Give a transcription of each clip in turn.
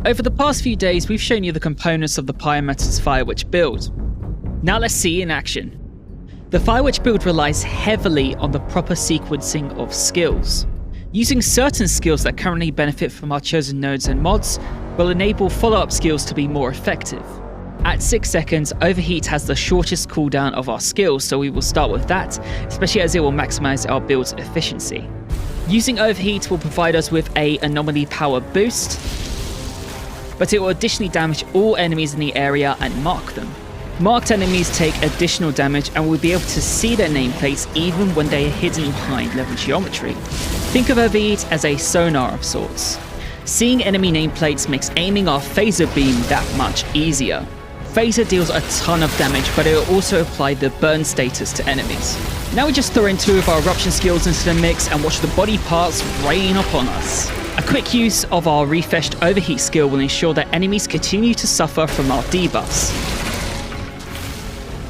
Over the past few days, we've shown you the components of the Pyromancers Fire Witch build. Now let's see in action. The Fire Witch build relies heavily on the proper sequencing of skills. Using certain skills that currently benefit from our chosen nodes and mods will enable follow-up skills to be more effective. At 6 seconds, Overheat has the shortest cooldown of our skills, so we will start with that, especially as it will maximize our build's efficiency. Using Overheat will provide us with an anomaly power boost, but it will additionally damage all enemies in the area and mark them. Marked enemies take additional damage and will be able to see their nameplates even when they are hidden behind level geometry. Think of Overheat as a sonar of sorts. Seeing enemy nameplates makes aiming our phaser beam that much easier. Phaser deals a ton of damage, but it will also apply the burn status to enemies. Now we just throw in 2 of our eruption skills into the mix and watch the body parts rain upon us. A quick use of our refreshed Overheat skill will ensure that enemies continue to suffer from our debuffs.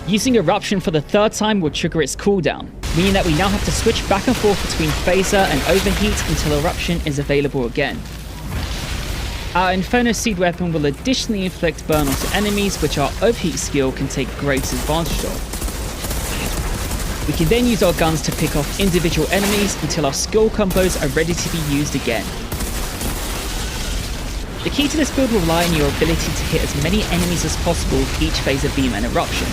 Using Eruption for the 3rd time will trigger its cooldown, meaning that we now have to switch back and forth between Phaser and Overheat until Eruption is available again. Our Inferno Seed weapon will additionally inflict burn onto enemies, which our Overheat skill can take great advantage of. We can then use our guns to pick off individual enemies until our skill combos are ready to be used again. The key to this build will rely on your ability to hit as many enemies as possible with each Phaser beam and Eruption.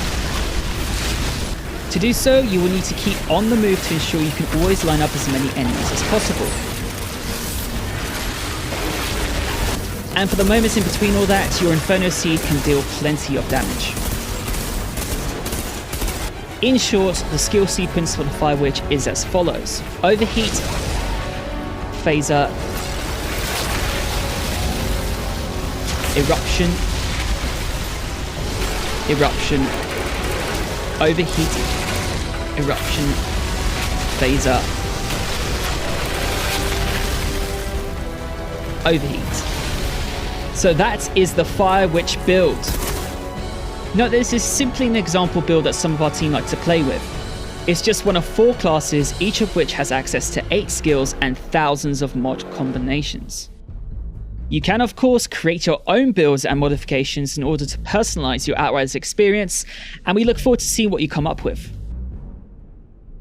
To do so, you will need to keep on the move to ensure you can always line up as many enemies as possible. And for the moments in between all that, your Inferno Seed can deal plenty of damage. In short, the skill sequence for the Fire Witch is as follows: Overheat, Phaser, Eruption, Eruption, Overheat, Eruption, Phaser, Overheat. So that is the Fire Witch build. Note that this is simply an example build that some of our team like to play with. It's just one of 4 classes, each of which has access to 8 skills and thousands of mod combinations. You can of course create your own builds and modifications in order to personalize your Outriders experience, and we look forward to seeing what you come up with.